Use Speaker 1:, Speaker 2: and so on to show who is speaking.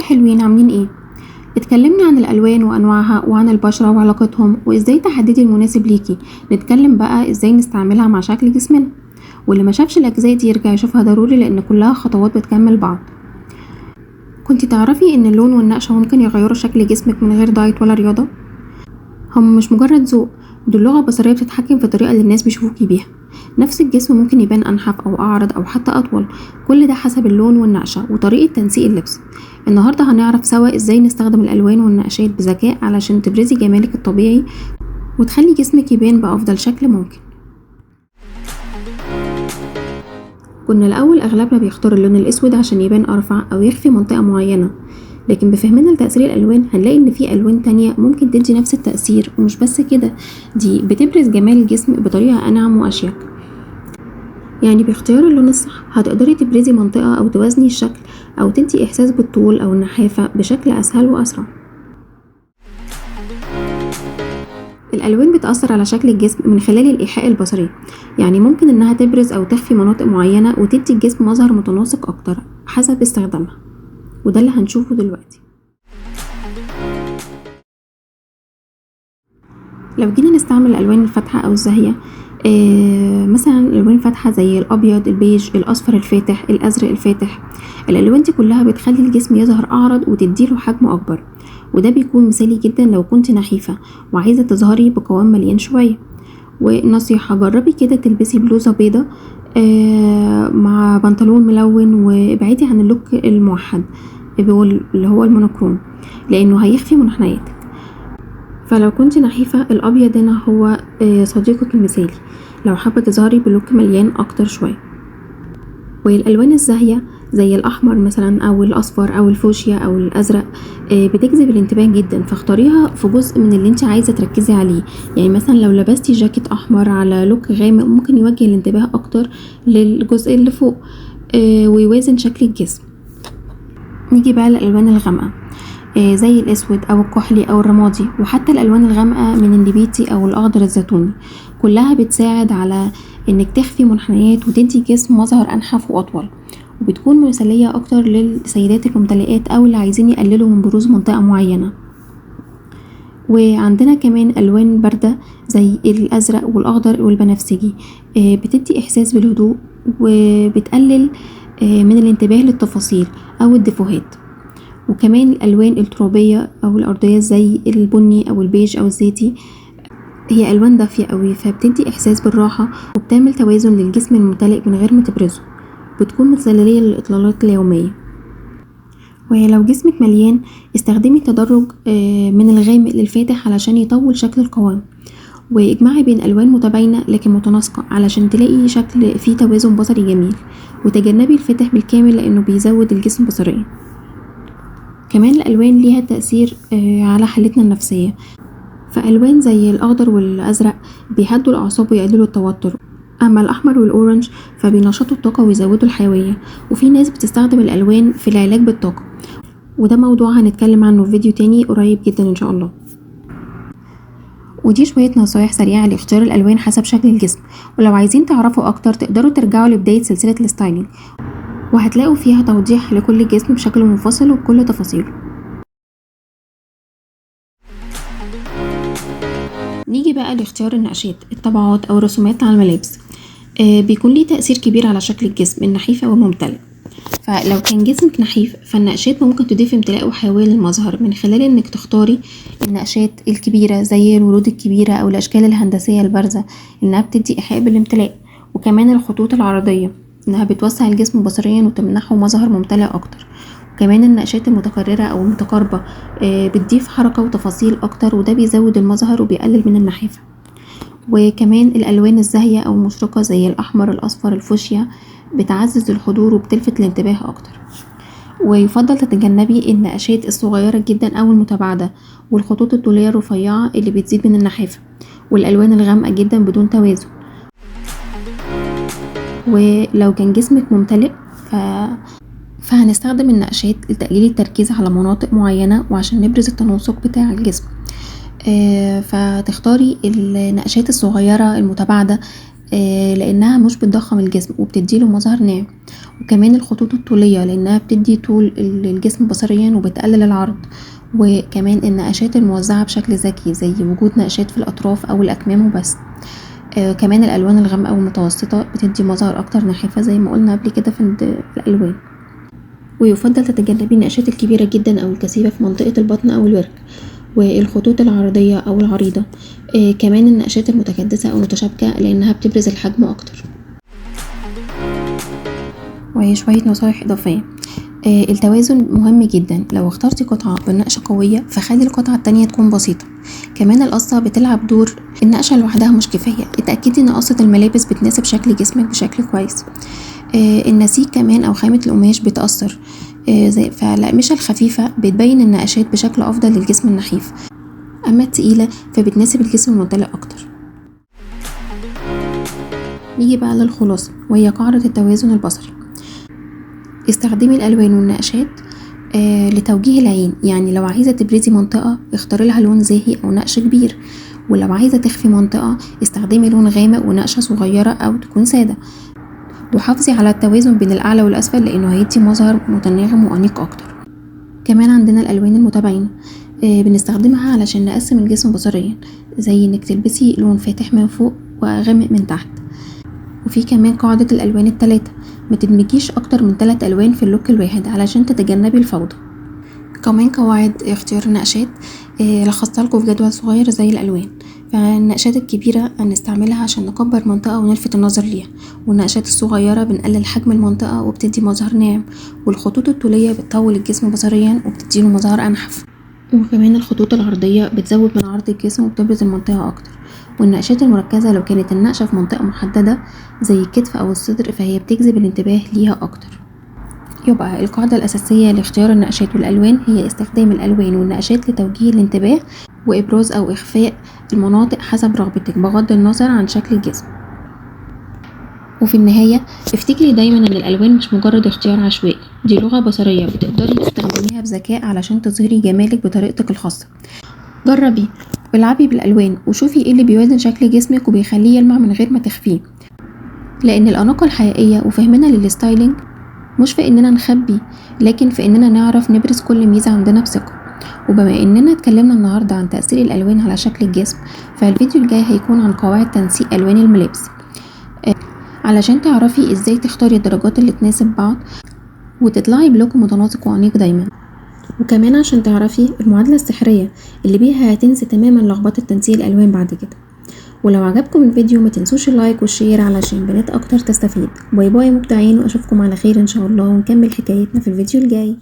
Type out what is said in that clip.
Speaker 1: حلوين، عاملين ايه؟ اتكلمنا عن الالوان وانواعها وعن البشرة وعلاقتهم وازاي تحددي المناسب ليكي. نتكلم بقى ازاي نستعملها مع شكل جسمنا، واللي ما شافش الاجزاء دي يرجع يشوفها ضروري لان كلها خطوات بتكمل بعض. كنتي تعرفي ان اللون والنقشة ممكن يغيروا شكل جسمك من غير دايت ولا رياضة؟ هم مش مجرد ذوق، دول لغة بصرية بتتحكم في الطريقة اللي الناس بيشوفوكي بيها. نفس الجسم ممكن يبان أنحف أو أعرض أو حتى أطول، كل ده حسب اللون والنقشة وطريقة تنسيق اللبس. النهاردة هنعرف سوا إزاي نستخدم الألوان والنقشات بذكاء علشان تبرزي جمالك الطبيعي وتخلي جسمك يبان بأفضل شكل ممكن. كنا الأول أغلبنا بيختار اللون الأسود عشان يبان أرفع أو يخفي منطقة معينة، لكن بفهمنا لتأثير الألوان هنلاقي إن في ألوان تانية ممكن تدي نفس التأثير، ومش بس كده، دي بتبرز جمال الجسم بطريقة أنعم وأشيك. يعني باختيار اللون الصح هتقدري تبرزي منطقة أو توازني الشكل أو تدي إحساس بالطول أو النحافة بشكل أسهل وأسرع. الألوان بتأثر على شكل الجسم من خلال الإيحاء البصري، يعني ممكن إنها تبرز أو تخفي مناطق معينة وتدي الجسم مظهر متناسق أكتر حسب استخدامها، وده اللي هنشوفه دلوقتي. لو جينا نستعمل الألوان الفاتحة أو الزاهية، مثلا الألوان الفاتحة زي الأبيض، البيج، الأصفر الفاتح، الأزرق الفاتح، الألوان دي كلها بتخلي الجسم يظهر أعرض وتديله حجم أكبر، وده بيكون مثالي جدا لو كنت نحيفة وعايزة تظهري بقوام مليان شوية. ونصيحة، جربي كده تلبسي بلوزة بيضة مع بنطلون ملون، وابعدي عن اللوك الموحد اللي هو المونوكروم لأنه هيخفي منحنياتك. فلو كنت نحيفة، الأبيض هنا هو صديقك المثالي لو حابة تظهري بلوك مليان أكتر شوية. والألوان الزاهية زي الأحمر مثلا أو الأصفر أو الفوشيا أو الأزرق بتجذب الانتباه جدا، فاختاريها في جزء من اللي انت عايزة تركزي عليه. يعني مثلا لو لبستي جاكيت أحمر على لوك غامق ممكن يوجه الانتباه أكتر للجزء اللي فوق ويوازن شكل الجسم. نيجي بقى للألوان الغامقة زي الأسود أو الكحلي أو الرمادي، وحتى الألوان الغامقة من النبيتي أو الأخضر الزيتوني، كلها بتساعد على إنك تخفي منحنيات وتدي جسم مظهر أنحف وأطول، وبتكون مثالية أكتر للسيدات الممتلئات أو اللي عايزين يقللوا من بروز منطقة معينة. وعندنا كمان ألوان باردة زي الأزرق والأخضر والبنفسجي، بتدي إحساس بالهدوء وبتقلل من الانتباه للتفاصيل أو الديفوهات. وكمان الألوان الترابية أو الأرضية زي البني أو البيج أو الزيتي، هي ألوان دافية قوي فبتدي إحساس بالراحة وبتعمل توازن للجسم الممتلئ من غير ما تبرزه، بتكون مثالية للإطلالات اليومية. ولو جسمك مليان استخدمي تدرج من الغامق للفاتح علشان يطول شكل القوام، واجمعي بين ألوان متباينة لكن متناسقة علشان تلاقي شكل فيه توازن بصري جميل، وتجنبي الفاتح بالكامل لأنه بيزود الجسم بصريا. كمان الألوان ليها تأثير على حالتنا النفسية، فألوان زي الأخضر والأزرق بيهدوا الأعصاب ويقللوا التوتر، أما الأحمر والأورنج فبينشطوا الطاقة ويزودوا الحيوية. وفي ناس بتستخدم الألوان في العلاج بالطاقة، وده موضوع هنتكلم عنه في فيديو تاني قريب جدا إن شاء الله. ودي شوية نصايح سريعة لاختيار الألوان حسب شكل الجسم، ولو عايزين تعرفوا أكتر تقدروا ترجعوا لبداية سلسلة الستايلينج، وهتلاقوا فيها توضيح لكل جسم بشكل منفصل وبكل تفاصيله. نيجي بقى لاختيار النقشات، الطبعات أو الرسومات على الملابس، بيكون ليه تأثير كبير على شكل الجسم النحيف أو الممتلئ. فلو كان جسمك نحيف فالنقشات ممكن تضيف امتلاء وحيوية للمظهر من خلال انك تختاري النقشات الكبيرة زي الورود الكبيرة أو الأشكال الهندسية البارزة إنها بتدي إيحاء بالامتلاء، وكمان الخطوط العرضية إنها بتوسع الجسم بصريا وتمنحه مظهر ممتلئ أكتر. وكمان النقشات المتكررة أو المتقاربة بتضيف حركة وتفاصيل أكتر، وده بيزود المظهر وبيقلل من النحافة. وكمان الألوان الزاهية أو المشرقة زي الأحمر، الأصفر، الفوشيا بتعزز الحضور وبتلفت الانتباه أكتر. ويفضل تتجنبي النقشات الصغيرة جدا أو المتباعدة والخطوط الطولية الرفيعة اللي بتزيد من النحافة، والألوان الغامقة جدا بدون توازن. ولو كان جسمك ممتلئ فهنستخدم النقشات لتقليل التركيز على مناطق معينة وعشان نبرز التناسق بتاع الجسم. فتختاري النقشات الصغيرة المتباعدة لانها مش بتضخم الجسم وبتديله مظهر ناعم. وكمان الخطوط الطولية لانها بتدي طول للجسم بصريا وبتقلل العرض. وكمان النقشات الموزعة بشكل ذكي زي وجود نقشات في الاطراف او الاكمام وبس. كمان الالوان الغامقة والمتوسطة بتدي مظهر اكتر نحافة زي ما قلنا قبل كده في الالوان. ويفضل تتجنبي النقشات الكبيرة جدا او الكثيفة في منطقة البطن او الورك، والخطوط العرضية او العريضة. كمان النقشات المتكدسة او متشابكة لانها بتبرز الحجم اكتر. وشوية نصايح اضافية. التوازن مهم جدا، لو اخترتي قطعة بالنقشة قوية فخلي القطعة التانية تكون بسيطة. كمان القصة بتلعب دور، النقشة لوحدها مش كفاية، اتأكدي ان قصة الملابس بتناسب شكل جسمك بشكل كويس. النسيج كمان او خامة القماش بتأثر، فالأقمشة الخفيفة بتبين النقشات بشكل افضل للجسم النحيف، اما التقيلة فبتناسب الجسم الممتلئ اكتر. نيجي بقى للخلاصة وهي قاعدة التوازن البصري. استخدمي الالوان والنقشات لتوجيه العين، يعني لو عايزة تبرزي منطقة اختاري لها لون زاهي او نقش كبير، ولو عايزة تخفي منطقة استخدمي لون غامق ونقشة صغيرة او تكون سادة. وحافظي على التوازن بين الاعلى والاسفل لانه هيدي مظهر متناغم وانيق اكتر. كمان عندنا الالوان المتباينة، بنستخدمها علشان نقسم الجسم بصريا، زي انك تلبسي لون فاتح من فوق وغامق من تحت. وفي كمان قاعدة الالوان الثلاثة، ما تدمجيش اكتر من 3 الوان في اللوك الواحد علشان تتجنبي الفوضى. كمان قواعد اختيار النقشات لخصتها لكم في جدول صغير زي الالوان. فالنقشات الكبيرة هنستعملها عشان نكبر منطقة ونلفت النظر ليها، والنقشات الصغيرة بنقلل حجم المنطقة وبتدي مظهر ناعم، والخطوط الطولية بتطول الجسم بصريا وبتديله مظهر انحف. وكمان الخطوط العرضية بتزود من عرض الجسم وبتبرز المنطقة اكتر. والنقشات المركزة لو كانت النقشة في منطقة محددة زي الكتف او الصدر فهي بتجذب الانتباه ليها اكتر. يبقى القاعدة الأساسية لاختيار النقشات والألوان هي استخدام الألوان والنقشات لتوجيه الانتباه وإبراز أو إخفاء المناطق حسب رغبتك بغض النظر عن شكل الجسم. وفي النهاية افتكري دايما ان الألوان مش مجرد اختيار عشوائي، دي لغة بصرية بتقدري تستخدميها بذكاء علشان تظهري جمالك بطريقتك الخاصة. جربي والعبي بالألوان وشوفي ايه اللي بيوازن شكل جسمك وبيخليه يلمع من غير ما تخفيه، لأن الأناقة الحقيقية وفهمنا للستايلينج مش في اننا نخبي، لكن في اننا نعرف نبرز كل ميزة عندنا بثقة. وبما اننا اتكلمنا النهاردة عن تأثير الالوان على شكل الجسم، فالفيديو الجاي هيكون عن قواعد تنسيق الوان الملابس علشان تعرفي ازاي تختاري الدرجات اللي تناسب بعض وتطلعي بلوك متناسق وانيق دايما. وكمان عشان تعرفي المعادلة السحرية اللي بيها هتنسي تماما لخبطة تنسيق الالوان بعد كده. ولو عجبكم الفيديو ما تنسوش اللايك والشير علشان بنات اكتر تستفيد. باي باي مبدعين، واشوفكم على خير ان شاء الله، ونكمل حكايتنا في الفيديو الجاي.